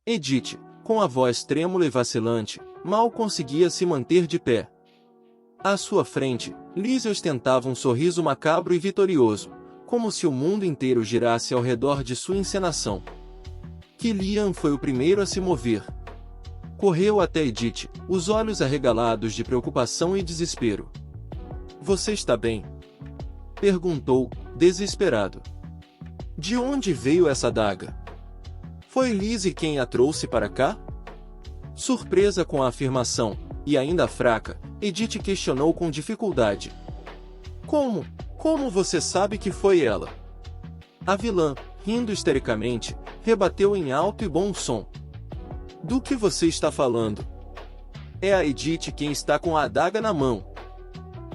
Edith, com a voz trêmula e vacilante, mal conseguia se manter de pé. À sua frente, Lizzie ostentava um sorriso macabro e vitorioso, como se o mundo inteiro girasse ao redor de sua encenação. Killian foi o primeiro a se mover. Correu até Edith, os olhos arregalados de preocupação e desespero. "Você está bem?" perguntou, desesperado. "De onde veio essa adaga? Foi Lizzie quem a trouxe para cá?" Surpresa com a afirmação, e ainda fraca, Edith questionou com dificuldade. "Como? Como você sabe que foi ela?" A vilã, rindo histericamente, rebateu em alto e bom som. "Do que você está falando? É a Edith quem está com a adaga na mão.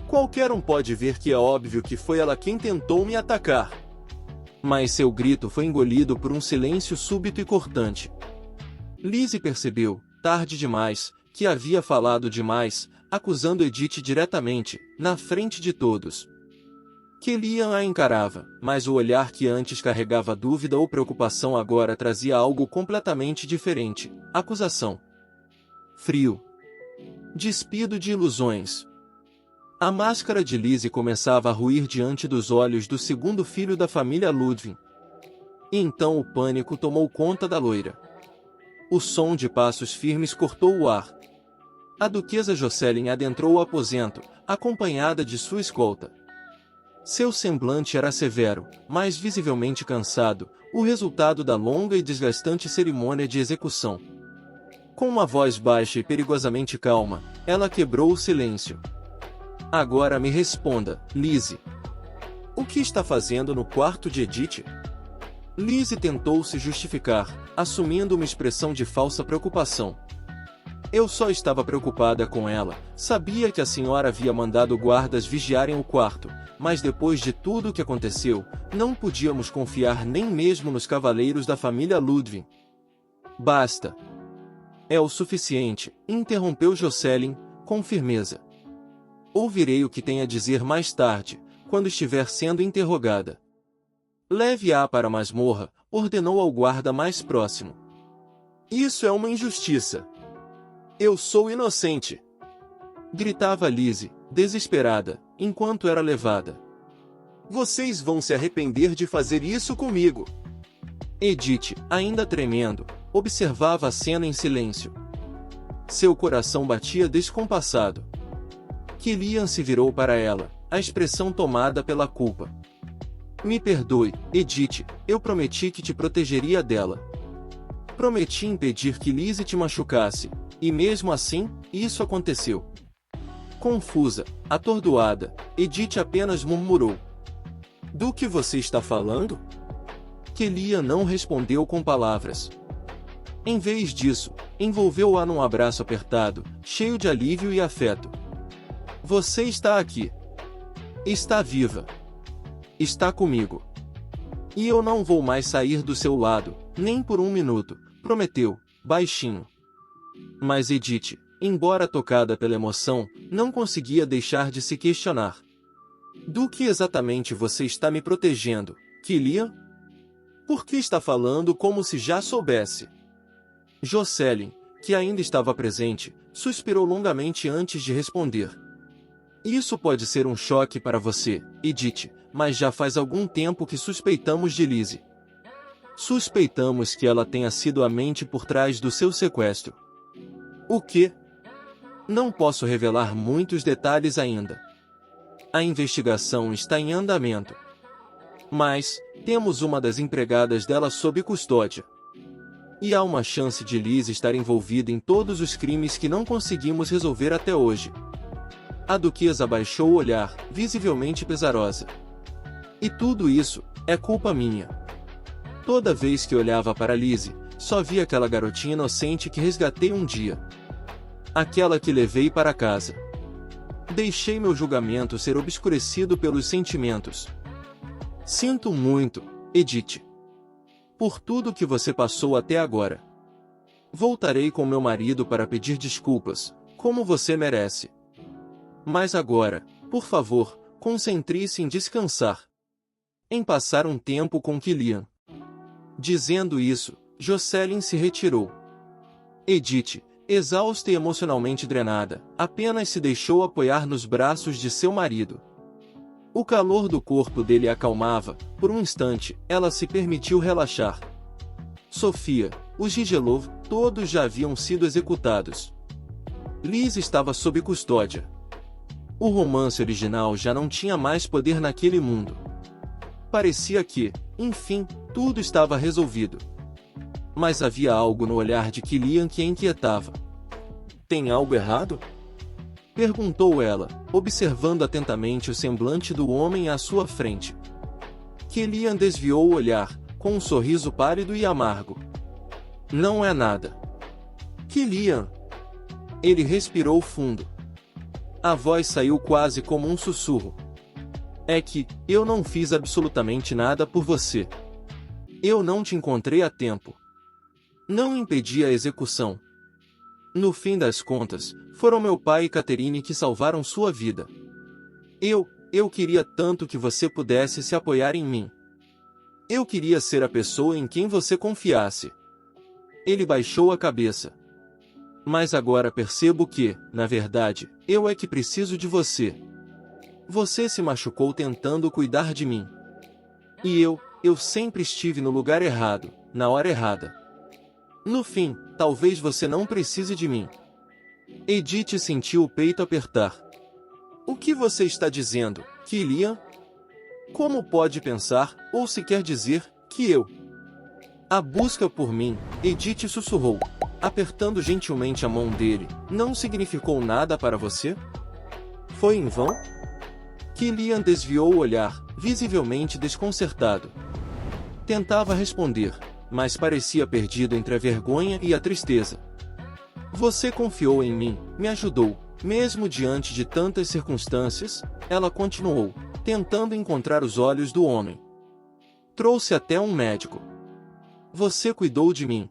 Qualquer um pode ver que é óbvio que foi ela quem tentou me atacar." Mas seu grito foi engolido por um silêncio súbito e cortante. Lizzie percebeu, tarde demais, que havia falado demais, acusando Edith diretamente, na frente de todos. Killian a encarava, mas o olhar que antes carregava dúvida ou preocupação agora trazia algo completamente diferente: acusação. Frio. Despido de ilusões. A máscara de Lizzie começava a ruir diante dos olhos do segundo filho da família Ludwig. E então o pânico tomou conta da loira. O som de passos firmes cortou o ar. A duquesa Jocelyn adentrou o aposento, acompanhada de sua escolta. Seu semblante era severo, mas visivelmente cansado, o resultado da longa e desgastante cerimônia de execução. Com uma voz baixa e perigosamente calma, ela quebrou o silêncio. "Agora me responda, Lizzie. O que está fazendo no quarto de Edith?" Lizzie tentou se justificar, assumindo uma expressão de falsa preocupação. "Eu só estava preocupada com ela, sabia que a senhora havia mandado guardas vigiarem o quarto, mas depois de tudo o que aconteceu, não podíamos confiar nem mesmo nos cavaleiros da família Ludwig." "Basta. É o suficiente", interrompeu Jocelyn, com firmeza. "Ouvirei o que tem a dizer mais tarde, quando estiver sendo interrogada." "Leve-a para a masmorra", ordenou ao guarda mais próximo. "Isso é uma injustiça. Eu sou inocente!" gritava Lizzie, desesperada, enquanto era levada. "Vocês vão se arrepender de fazer isso comigo." Edith, ainda tremendo, observava a cena em silêncio. Seu coração batia descompassado. Killian se virou para ela, a expressão tomada pela culpa. "Me perdoe, Edith, eu prometi que te protegeria dela. Prometi impedir que Lizzie te machucasse, e mesmo assim, isso aconteceu." Confusa, atordoada, Edith apenas murmurou. "Do que você está falando?" Killian não respondeu com palavras. Em vez disso, envolveu-a num abraço apertado, cheio de alívio e afeto. "Você está aqui. Está viva. Está comigo. E eu não vou mais sair do seu lado, nem por um minuto", prometeu, baixinho. Mas Edith, embora tocada pela emoção, não conseguia deixar de se questionar. "Do que exatamente você está me protegendo, Killian? Por que está falando como se já soubesse?" Jocelyn, que ainda estava presente, suspirou longamente antes de responder. "Isso pode ser um choque para você, Edith, mas já faz algum tempo que suspeitamos de Lizzie. Suspeitamos que ela tenha sido a mente por trás do seu sequestro." "O quê?" "Não posso revelar muitos detalhes ainda. A investigação está em andamento. Mas, temos uma das empregadas dela sob custódia. E há uma chance de Lizzie estar envolvida em todos os crimes que não conseguimos resolver até hoje." A duquesa baixou o olhar, visivelmente pesarosa. "E tudo isso é culpa minha. Toda vez que olhava para Lizzie, só via aquela garotinha inocente que resgatei um dia. Aquela que levei para casa. Deixei meu julgamento ser obscurecido pelos sentimentos. Sinto muito, Edith, por tudo que você passou até agora. Voltarei com meu marido para pedir desculpas, como você merece. Mas agora, por favor, concentre-se em descansar. Em passar um tempo com Killian." Dizendo isso, Jocelyn se retirou. Edith, exausta e emocionalmente drenada, apenas se deixou apoiar nos braços de seu marido. O calor do corpo dele a acalmava. Por um instante, ela se permitiu relaxar. Sofia, os Rigelov, todos já haviam sido executados. Liz estava sob custódia. O romance original já não tinha mais poder naquele mundo. Parecia que, enfim, tudo estava resolvido. Mas havia algo no olhar de Kilian que a inquietava. "Tem algo errado?" perguntou ela, observando atentamente o semblante do homem à sua frente. Kilian desviou o olhar, com um sorriso pálido e amargo. "Não é nada." "Kilian!" Ele respirou fundo. A voz saiu quase como um sussurro. "É que, eu não fiz absolutamente nada por você. Eu não te encontrei a tempo. Não impedi a execução. No fim das contas, foram meu pai e Catherine que salvaram sua vida. Eu queria tanto que você pudesse se apoiar em mim. Eu queria ser a pessoa em quem você confiasse." Ele baixou a cabeça. "Mas agora percebo que, na verdade, eu é que preciso de você. Você se machucou tentando cuidar de mim. E eu sempre estive no lugar errado, na hora errada. No fim, talvez você não precise de mim." Edith sentiu o peito apertar. "O que você está dizendo, Kilian? Como pode pensar, ou se quer dizer, que eu?" "A busca por mim," Edith sussurrou, apertando gentilmente a mão dele, "não significou nada para você? Foi em vão?" Kilian desviou o olhar, visivelmente desconcertado. Tentava responder, mas parecia perdido entre a vergonha e a tristeza. "Você confiou em mim, me ajudou, mesmo diante de tantas circunstâncias," ela continuou, tentando encontrar os olhos do homem. "Trouxe até um médico. Você cuidou de mim."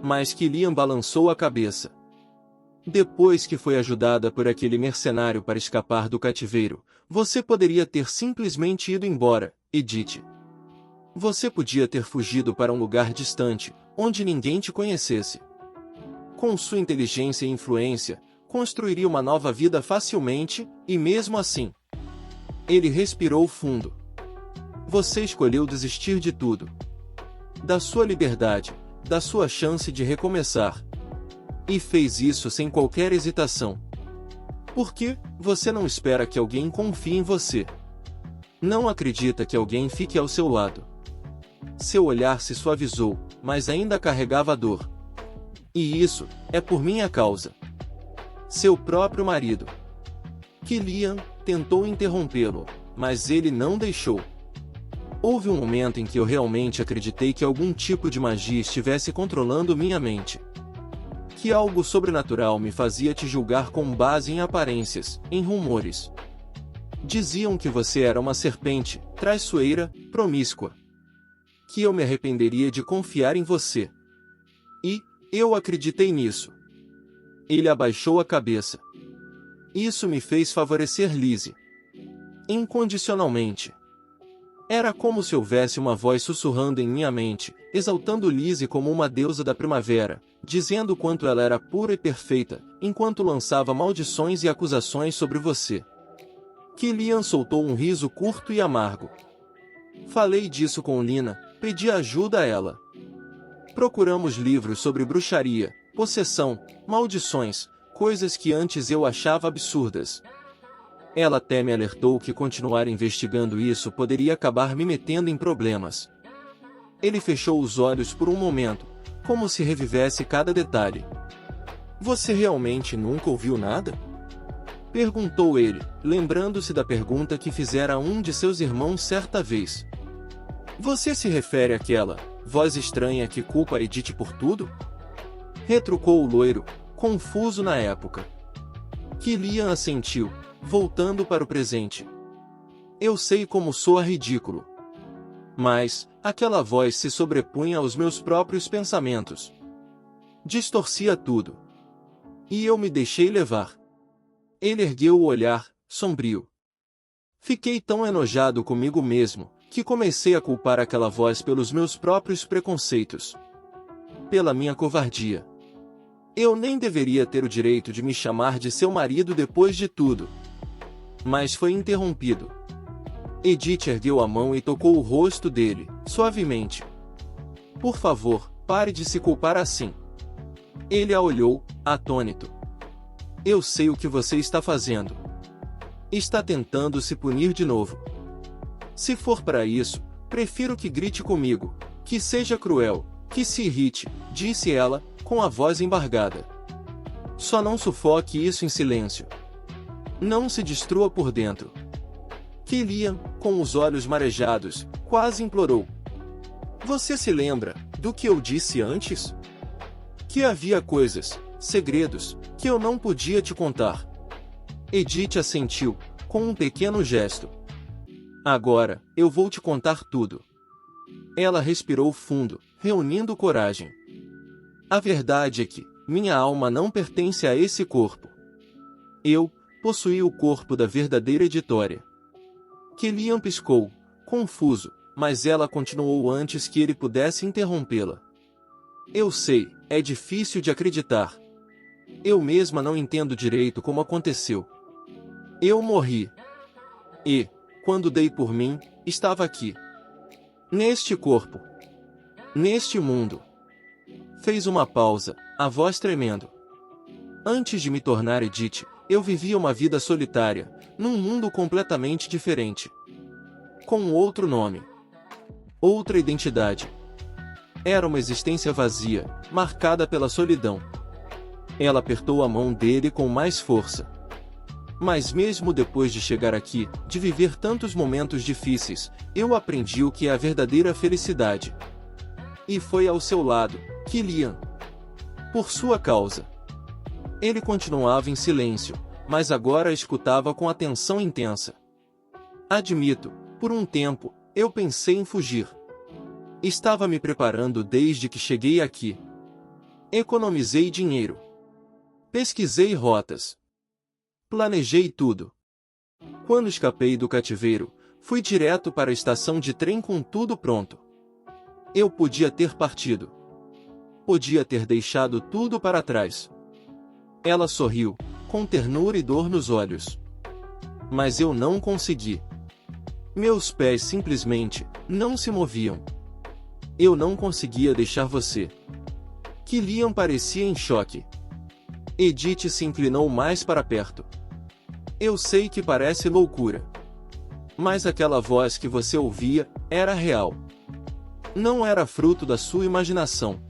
Mas Kilian balançou a cabeça. "Depois que foi ajudada por aquele mercenário para escapar do cativeiro, você poderia ter simplesmente ido embora, Edith. Você podia ter fugido para um lugar distante, onde ninguém te conhecesse. Com sua inteligência e influência, construiria uma nova vida facilmente, e mesmo assim." Ele respirou fundo. "Você escolheu desistir de tudo. Da sua liberdade, da sua chance de recomeçar. E fez isso sem qualquer hesitação. Por que você não espera que alguém confie em você? Não acredita que alguém fique ao seu lado?" Seu olhar se suavizou, mas ainda carregava a dor. "E isso, é por minha causa." Seu próprio marido. Kilian tentou interrompê-lo, mas ele não deixou. "Houve um momento em que eu realmente acreditei que algum tipo de magia estivesse controlando minha mente. Que algo sobrenatural me fazia te julgar com base em aparências, em rumores. Diziam que você era uma serpente, traiçoeira, promíscua. Que eu me arrependeria de confiar em você. E eu acreditei nisso." Ele abaixou a cabeça. "Isso me fez favorecer Lizzie. Incondicionalmente. Era como se houvesse uma voz sussurrando em minha mente, exaltando Lizzie como uma deusa da primavera, dizendo quanto ela era pura e perfeita, enquanto lançava maldições e acusações sobre você." Kilian soltou um riso curto e amargo. "Falei disso com Lina, pedi ajuda a ela. Procuramos livros sobre bruxaria, possessão, maldições, coisas que antes eu achava absurdas. Ela até me alertou que continuar investigando isso poderia acabar me metendo em problemas." Ele fechou os olhos por um momento, como se revivesse cada detalhe. "Você realmente nunca ouviu nada?" perguntou ele, lembrando-se da pergunta que fizera a um de seus irmãos certa vez. "Você se refere àquela voz estranha que culpa Edith por tudo?" retrucou o loiro, confuso na época. Kilian assentiu, voltando para o presente. "Eu sei como soa ridículo. Mas, aquela voz se sobrepunha aos meus próprios pensamentos. Distorcia tudo. E eu me deixei levar." Ele ergueu o olhar, sombrio. "Fiquei tão enojado comigo mesmo, que comecei a culpar aquela voz pelos meus próprios preconceitos. Pela minha covardia. Eu nem deveria ter o direito de me chamar de seu marido depois de tudo. Mas foi interrompido. Edith ergueu a mão e tocou o rosto dele, suavemente. Por favor, pare de se culpar assim. Ele a olhou, atônito. Eu sei o que você está fazendo. Está tentando se punir de novo. Se for para isso, prefiro que grite comigo, que seja cruel, que se irrite, disse ela, com a voz embargada. Só não sufoque isso em silêncio. Não se destrua por dentro. Killian, com os olhos marejados, quase implorou. Você se lembra do que eu disse antes? Que havia coisas, segredos, que eu não podia te contar. Edith assentiu, com um pequeno gesto. Agora, eu vou te contar tudo. Ela respirou fundo, reunindo coragem. A verdade é que, minha alma não pertence a esse corpo. Eu possuí o corpo da verdadeira Editória. Killian piscou, confuso, mas ela continuou antes que ele pudesse interrompê-la. Eu sei, é difícil de acreditar. Eu mesma não entendo direito como aconteceu. Eu morri. E, quando dei por mim, estava aqui. Neste corpo. Neste mundo. Fez uma pausa, a voz tremendo. Antes de me tornar Edith, eu vivia uma vida solitária, num mundo completamente diferente. Com outro nome. Outra identidade. Era uma existência vazia, marcada pela solidão. Ela apertou a mão dele com mais força. Mas mesmo depois de chegar aqui, de viver tantos momentos difíceis, eu aprendi o que é a verdadeira felicidade. E foi ao seu lado, Killian. Por sua causa. Ele continuava em silêncio, mas agora a escutava com atenção intensa. Admito, por um tempo, eu pensei em fugir. Estava me preparando desde que cheguei aqui. Economizei dinheiro. Pesquisei rotas. Planejei tudo. Quando escapei do cativeiro, fui direto para a estação de trem com tudo pronto. Eu podia ter partido. Podia ter deixado tudo para trás. Ela sorriu, com ternura e dor nos olhos. Mas eu não consegui. Meus pés simplesmente não se moviam. Eu não conseguia deixar você. Killian parecia em choque. Edith se inclinou mais para perto. Eu sei que parece loucura. Mas aquela voz que você ouvia era real. Não era fruto da sua imaginação.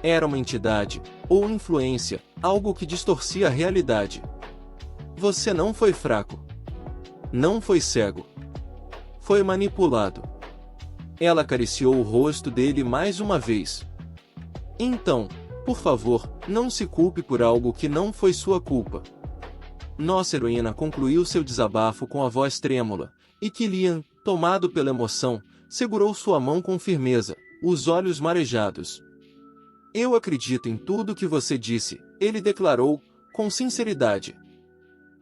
Era uma entidade, ou influência, algo que distorcia a realidade. Você não foi fraco. Não foi cego. Foi manipulado. Ela acariciou o rosto dele mais uma vez. Então, por favor, não se culpe por algo que não foi sua culpa. Nossa heroína concluiu seu desabafo com a voz trêmula, e Killian, tomado pela emoção, segurou sua mão com firmeza, os olhos marejados. Eu acredito em tudo que você disse, ele declarou, com sinceridade.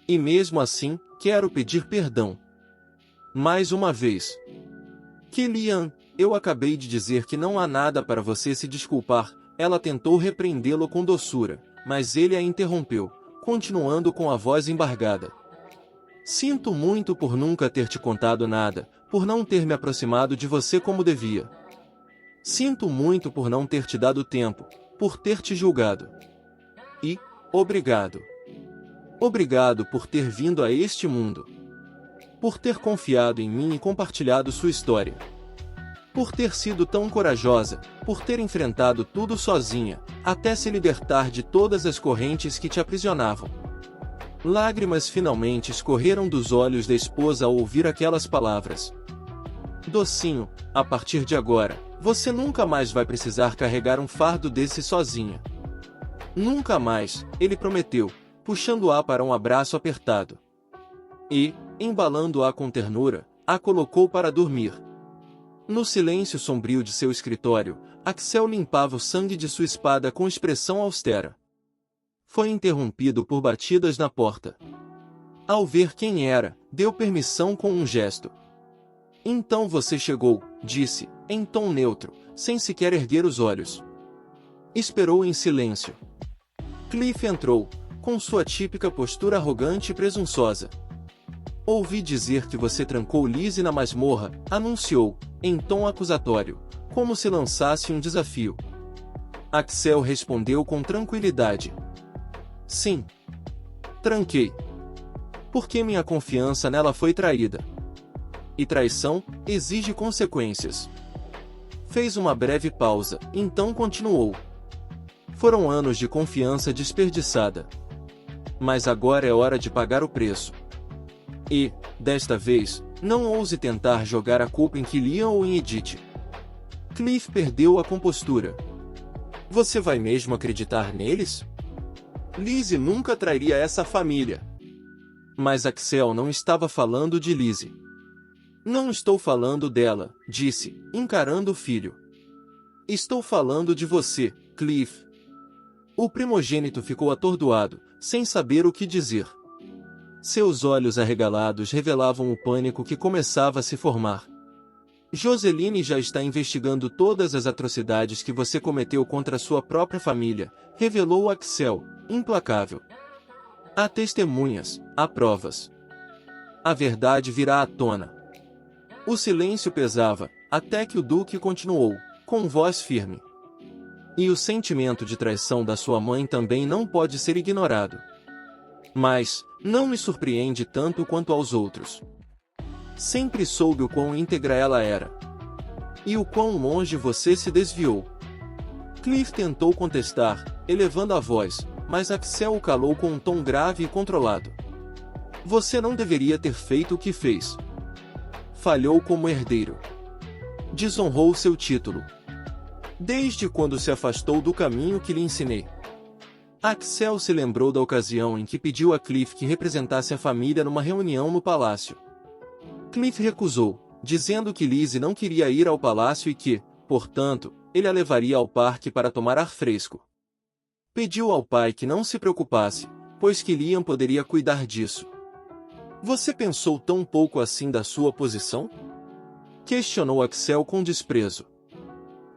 E mesmo assim, quero pedir perdão. Mais uma vez. Killian, eu acabei de dizer que não há nada para você se desculpar. Ela tentou repreendê-lo com doçura, mas ele a interrompeu, continuando com a voz embargada. Sinto muito por nunca ter te contado nada, por não ter me aproximado de você como devia. Sinto muito por não ter te dado tempo, por ter te julgado. E, obrigado. Obrigado por ter vindo a este mundo. Por ter confiado em mim e compartilhado sua história. Por ter sido tão corajosa, por ter enfrentado tudo sozinha, até se libertar de todas as correntes que te aprisionavam. Lágrimas finalmente escorreram dos olhos da esposa ao ouvir aquelas palavras. Docinho, a partir de agora, você nunca mais vai precisar carregar um fardo desse sozinha. Nunca mais, ele prometeu, puxando-a para um abraço apertado. E, embalando-a com ternura, a colocou para dormir. No silêncio sombrio de seu escritório, Axel limpava o sangue de sua espada com expressão austera. Foi interrompido por batidas na porta. Ao ver quem era, deu permissão com um gesto. Então você chegou, disse, em tom neutro, sem sequer erguer os olhos. Esperou em silêncio. Cliff entrou, com sua típica postura arrogante e presunçosa. Ouvi dizer que você trancou Lizzie na masmorra, anunciou, em tom acusatório, como se lançasse um desafio. Axel respondeu com tranquilidade. Sim. Tranquei. Porque minha confiança nela foi traída. E traição exige consequências. Fez uma breve pausa, então continuou. Foram anos de confiança desperdiçada. Mas agora é hora de pagar o preço. E, desta vez, não ouse tentar jogar a culpa em Killian ou em Edith. Cliff perdeu a compostura. Você vai mesmo acreditar neles? Lizzie nunca trairia essa família. Mas Axel não estava falando de Lizzie. Não estou falando dela, disse, encarando o filho. Estou falando de você, Cliff. O primogênito ficou atordoado, sem saber o que dizer. Seus olhos arregalados revelavam o pânico que começava a se formar. Joseline já está investigando todas as atrocidades que você cometeu contra sua própria família, revelou Axel, implacável. Há testemunhas, há provas. A verdade virá à tona. O silêncio pesava, até que o Duque continuou, com voz firme. E o sentimento de traição da sua mãe também não pode ser ignorado. Mas, não me surpreende tanto quanto aos outros. Sempre soube o quão íntegra ela era. E o quão longe você se desviou. Cliff tentou contestar, elevando a voz, mas Axel o calou com um tom grave e controlado. Você não deveria ter feito o que fez. Falhou como herdeiro. Desonrou seu título. Desde quando se afastou do caminho que lhe ensinei. Axel se lembrou da ocasião em que pediu a Cliff que representasse a família numa reunião no palácio. Cliff recusou, dizendo que Lizzie não queria ir ao palácio e que, portanto, ele a levaria ao parque para tomar ar fresco. Pediu ao pai que não se preocupasse, pois que Liam poderia cuidar disso. Você pensou tão pouco assim da sua posição? Questionou Axel com desprezo.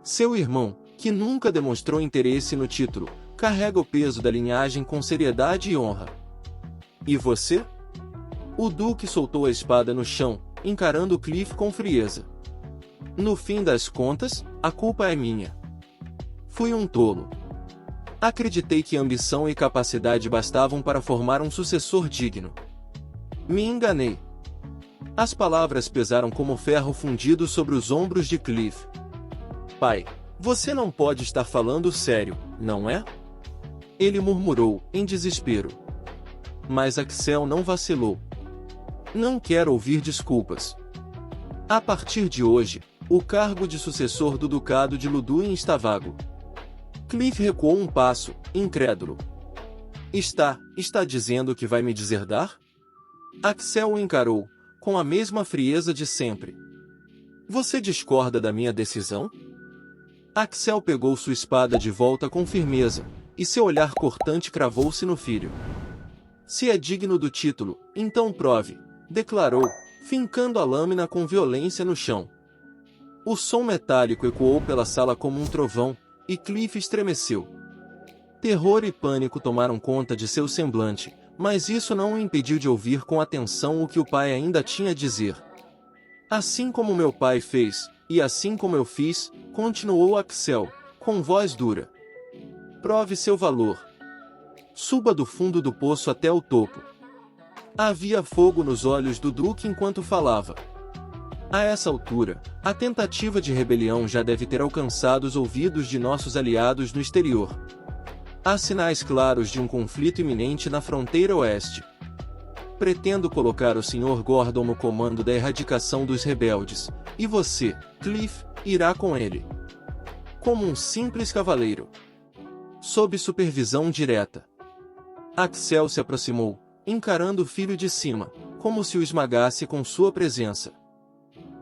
Seu irmão, que nunca demonstrou interesse no título, carrega o peso da linhagem com seriedade e honra. E você? O Duque soltou a espada no chão, encarando Cliff com frieza. No fim das contas, a culpa é minha. Fui um tolo. Acreditei que ambição e capacidade bastavam para formar um sucessor digno. Me enganei. As palavras pesaram como ferro fundido sobre os ombros de Cliff. Pai, você não pode estar falando sério, não é? Ele murmurou, em desespero. Mas Axel não vacilou. Não quero ouvir desculpas. A partir de hoje, o cargo de sucessor do Ducado de Luduin está vago. Cliff recuou um passo, incrédulo. Está dizendo que vai me deserdar? Axel o encarou, com a mesma frieza de sempre. Você discorda da minha decisão? Axel pegou sua espada de volta com firmeza, e seu olhar cortante cravou-se no filho. Se é digno do título, então prove, declarou, fincando a lâmina com violência no chão. O som metálico ecoou pela sala como um trovão, e Cliff estremeceu. Terror e pânico tomaram conta de seu semblante, mas isso não o impediu de ouvir com atenção o que o pai ainda tinha a dizer. Assim como meu pai fez, e assim como eu fiz, continuou Axel, com voz dura. Prove seu valor. Suba do fundo do poço até o topo. Havia fogo nos olhos do Duque enquanto falava. A essa altura, a tentativa de rebelião já deve ter alcançado os ouvidos de nossos aliados no exterior. Há sinais claros de um conflito iminente na fronteira oeste. Pretendo colocar o Sr. Gordon no comando da erradicação dos rebeldes, e você, Cliff, irá com ele. Como um simples cavaleiro. Sob supervisão direta. Axel se aproximou, encarando o filho de cima, como se o esmagasse com sua presença.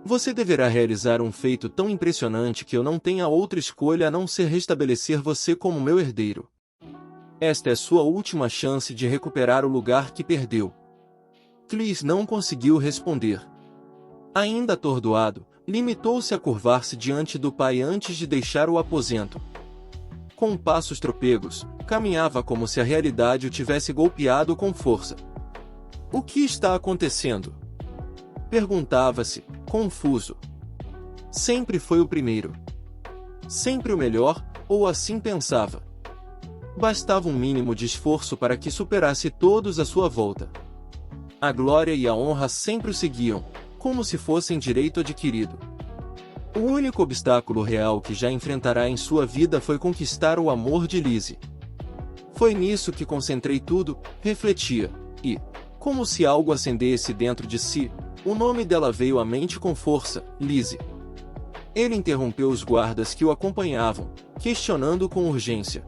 Você deverá realizar um feito tão impressionante que eu não tenha outra escolha a não ser restabelecer você como meu herdeiro. Esta é sua última chance de recuperar o lugar que perdeu. Cliff não conseguiu responder. Ainda atordoado, limitou-se a curvar-se diante do pai antes de deixar o aposento. Com passos trôpegos, caminhava como se a realidade o tivesse golpeado com força. O que está acontecendo? Perguntava-se, confuso. Sempre foi o primeiro. Sempre o melhor, ou assim pensava. Bastava um mínimo de esforço para que superasse todos à sua volta. A glória e a honra sempre o seguiam, como se fossem direito adquirido. O único obstáculo real que já enfrentará em sua vida foi conquistar o amor de Lizzie. Foi nisso que concentrei tudo, refletia, e, como se algo acendesse dentro de si, o nome dela veio à mente com força, Lizzie. Ele interrompeu os guardas que o acompanhavam, questionando com urgência.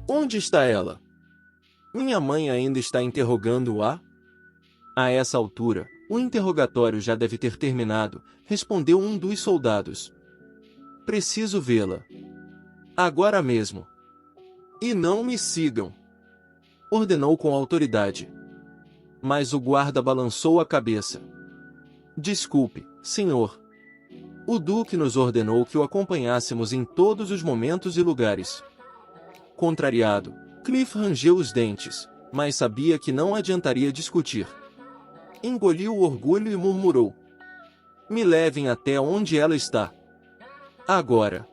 Onde está ela? Minha mãe ainda está interrogando-a? A essa altura, o interrogatório já deve ter terminado, respondeu um dos soldados. Preciso vê-la. Agora mesmo. E não me sigam, ordenou com autoridade. Mas o guarda balançou a cabeça. Desculpe, senhor. O duque nos ordenou que o acompanhássemos em todos os momentos e lugares. Contrariado, Cliff rangeu os dentes, mas sabia que não adiantaria discutir. Engoliu o orgulho e murmurou. Me levem até onde ela está. Agora.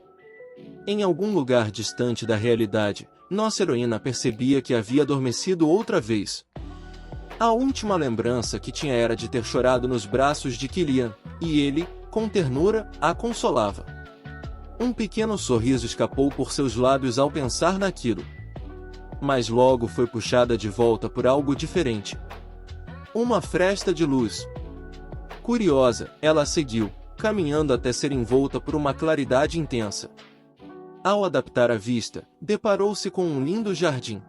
Em algum lugar distante da realidade, nossa heroína percebia que havia adormecido outra vez. A última lembrança que tinha era de ter chorado nos braços de Killian, e ele, com ternura, a consolava. Um pequeno sorriso escapou por seus lábios ao pensar naquilo. Mas logo foi puxada de volta por algo diferente. Uma fresta de luz. Curiosa, ela seguiu, caminhando até ser envolta por uma claridade intensa. Ao adaptar a vista, deparou-se com um lindo jardim.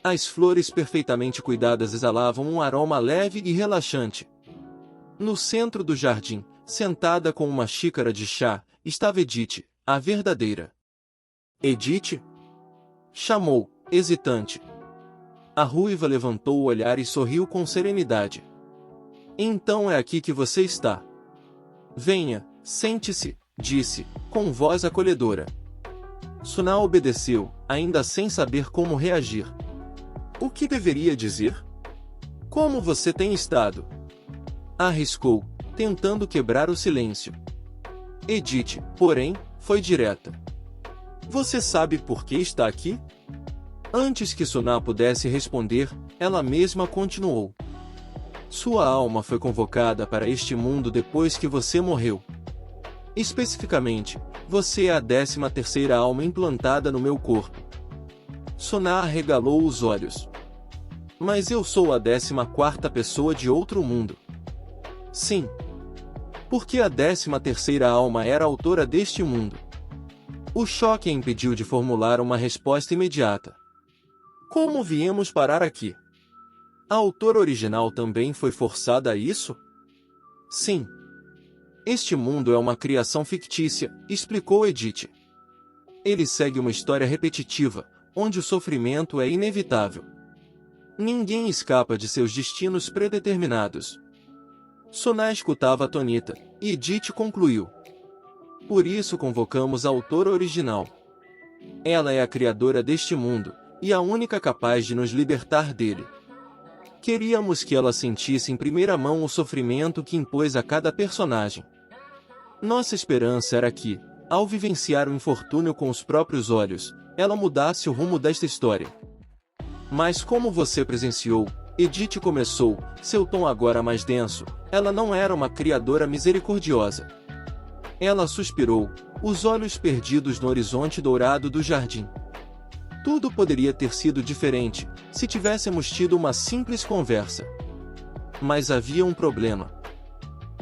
As flores perfeitamente cuidadas exalavam um aroma leve e relaxante. No centro do jardim, sentada com uma xícara de chá, estava Edith, a verdadeira. Edith? Chamou, hesitante. A ruiva levantou o olhar e sorriu com serenidade. Então é aqui que você está. Venha, sente-se, disse, com voz acolhedora. Suná obedeceu, ainda sem saber como reagir. O que deveria dizer? Como você tem estado? Arriscou, tentando quebrar o silêncio. Edith, porém, foi direta. Você sabe por que está aqui? Antes que Suná pudesse responder, ela mesma continuou. Sua alma foi convocada para este mundo depois que você morreu. Especificamente, você é a 13ª alma implantada no meu corpo. Suná arregalou os olhos. Mas eu sou a 14ª pessoa de outro mundo. Sim. Porque a 13ª alma era a autora deste mundo. O choque a impediu de formular uma resposta imediata. Como viemos parar aqui? A autora original também foi forçada a isso? Sim. Este mundo é uma criação fictícia, explicou Edith. Ele segue uma história repetitiva, onde o sofrimento é inevitável. Ninguém escapa de seus destinos predeterminados. Suná escutava atônita, e Edith concluiu. Por isso convocamos a autora original. Ela é a criadora deste mundo, e a única capaz de nos libertar dele. Queríamos que ela sentisse em primeira mão o sofrimento que impôs a cada personagem. Nossa esperança era que, ao vivenciar o infortúnio com os próprios olhos, ela mudasse o rumo desta história. Mas como você presenciou, Edith começou, seu tom agora mais denso, ela não era uma criadora misericordiosa. Ela suspirou, os olhos perdidos no horizonte dourado do jardim. Tudo poderia ter sido diferente, se tivéssemos tido uma simples conversa. Mas havia um problema.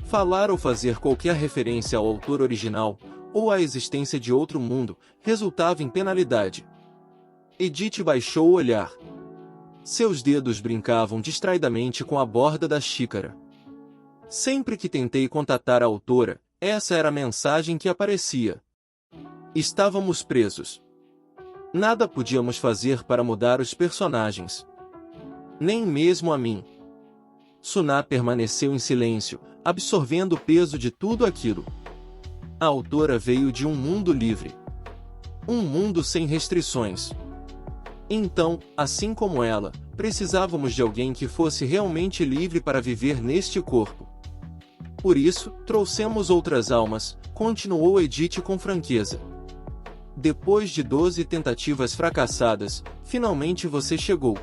Falar ou fazer qualquer referência ao autor original, ou à existência de outro mundo, resultava em penalidade. Edith baixou o olhar. Seus dedos brincavam distraidamente com a borda da xícara. Sempre que tentei contatar a autora, essa era a mensagem que aparecia. Estávamos presos. Nada podíamos fazer para mudar os personagens. Nem mesmo a mim. Suná permaneceu em silêncio, absorvendo o peso de tudo aquilo. A autora veio de um mundo livre. Um mundo sem restrições. Então, assim como ela, precisávamos de alguém que fosse realmente livre para viver neste corpo. Por isso, trouxemos outras almas, continuou Edith com franqueza. Depois de 12 tentativas fracassadas, finalmente você chegou.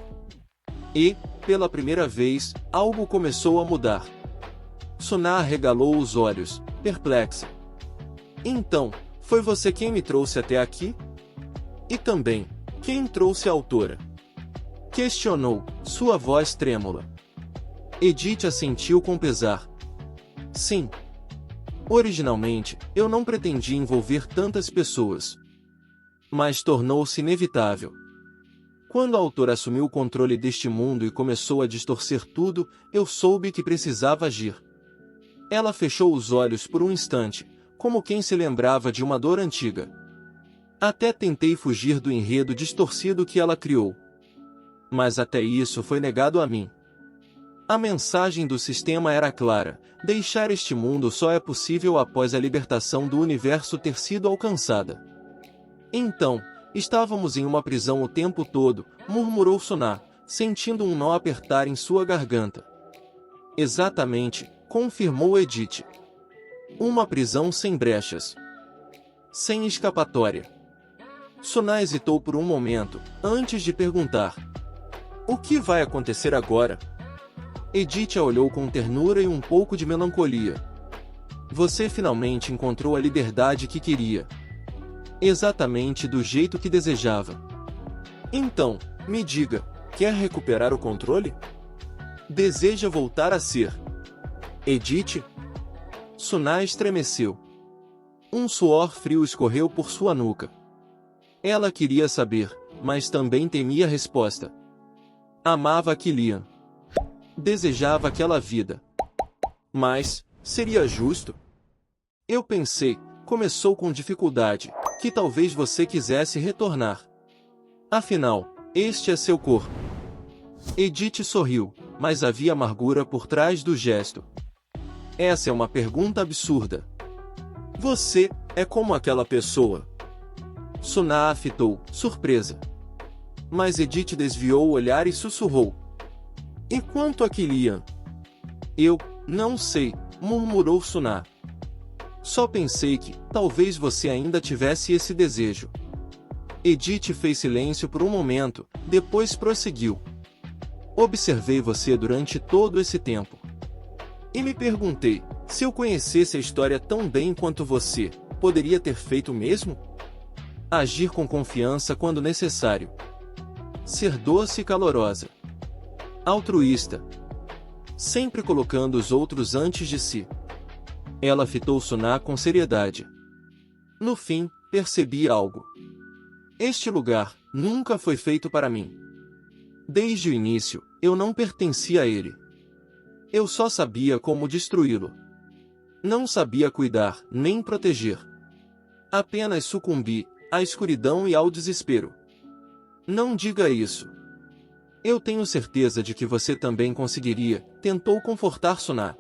E, pela primeira vez, algo começou a mudar. Suna arregalou os olhos, perplexa. Então, foi você quem me trouxe até aqui? E também, quem trouxe a autora? Questionou, sua voz trêmula. Edith assentiu com pesar. Sim. Originalmente, eu não pretendia envolver tantas pessoas. Mas tornou-se inevitável. Quando a autora assumiu o controle deste mundo e começou a distorcer tudo, eu soube que precisava agir. Ela fechou os olhos por um instante, como quem se lembrava de uma dor antiga. Até tentei fugir do enredo distorcido que ela criou. Mas até isso foi negado a mim. A mensagem do sistema era clara: deixar este mundo só é possível após a libertação do universo ter sido alcançada. Então, estávamos em uma prisão o tempo todo, murmurou Suna, sentindo um nó apertar em sua garganta. Exatamente, confirmou Edith. Uma prisão sem brechas. Sem escapatória. Suna hesitou por um momento, antes de perguntar: o que vai acontecer agora? Edith a olhou com ternura e um pouco de melancolia. Você finalmente encontrou a liberdade que queria. Exatamente do jeito que desejava. Então, me diga, quer recuperar o controle? Deseja voltar a ser Edith? Suna estremeceu. Um suor frio escorreu por sua nuca. Ela queria saber, mas também temia a resposta. Amava Kilian. Desejava aquela vida. Mas, seria justo? Eu pensei, começou com dificuldade, que talvez você quisesse retornar. Afinal, este é seu corpo. Edith sorriu, mas havia amargura por trás do gesto. Essa é uma pergunta absurda. Você é como aquela pessoa. Suna a fitou, surpresa. Mas Edith desviou o olhar e sussurrou. E quanto a Kilian? Eu não sei, murmurou Suna. Só pensei que, talvez você ainda tivesse esse desejo. Edith fez silêncio por um momento, depois prosseguiu. Observei você durante todo esse tempo. E me perguntei, se eu conhecesse a história tão bem quanto você, poderia ter feito o mesmo? Agir com confiança quando necessário. Ser doce e calorosa. Altruísta. Sempre colocando os outros antes de si. Ela fitou Suna com seriedade. No fim, percebi algo. Este lugar nunca foi feito para mim. Desde o início, eu não pertencia a ele. Eu só sabia como destruí-lo. Não sabia cuidar, nem proteger. Apenas sucumbi à escuridão e ao desespero. Não diga isso. Eu tenho certeza de que você também conseguiria, tentou confortar Suna.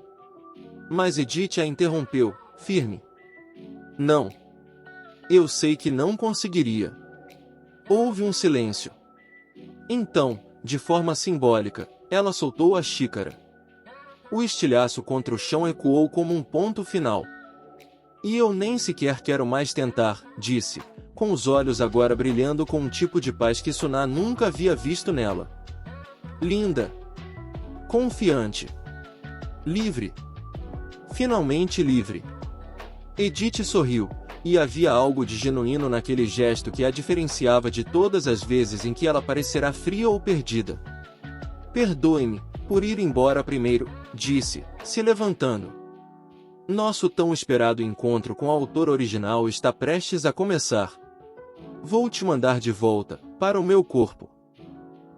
Mas Edith a interrompeu, firme. Não. Eu sei que não conseguiria. Houve um silêncio. Então, de forma simbólica, ela soltou a xícara. O estilhaço contra o chão ecoou como um ponto final. E eu nem sequer quero mais tentar, disse, com os olhos agora brilhando com um tipo de paz que Suna nunca havia visto nela. Linda. Confiante. Livre. Finalmente livre. Edith sorriu, e havia algo de genuíno naquele gesto que a diferenciava de todas as vezes em que ela parecerá fria ou perdida. Perdoe-me, por ir embora primeiro, disse, se levantando. Nosso tão esperado encontro com a autora original está prestes a começar. Vou te mandar de volta, para o meu corpo.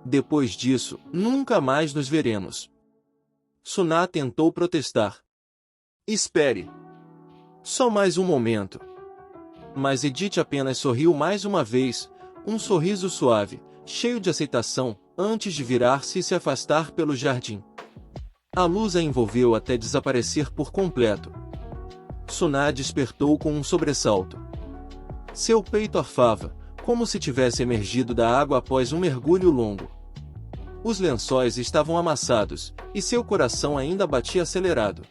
Depois disso, nunca mais nos veremos. Suna tentou protestar. Espere. Só mais um momento. Mas Edith apenas sorriu mais uma vez, um sorriso suave, cheio de aceitação, antes de virar-se e se afastar pelo jardim. A luz a envolveu até desaparecer por completo. Suna despertou com um sobressalto. Seu peito arfava, como se tivesse emergido da água após um mergulho longo. Os lençóis estavam amassados, e seu coração ainda batia acelerado.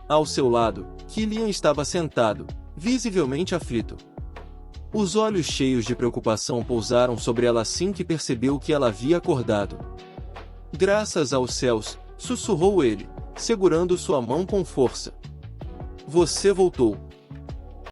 Ao seu lado, Killian estava sentado, visivelmente aflito. Os olhos cheios de preocupação pousaram sobre ela assim que percebeu que ela havia acordado. Graças aos céus, sussurrou ele, segurando sua mão com força. Você voltou.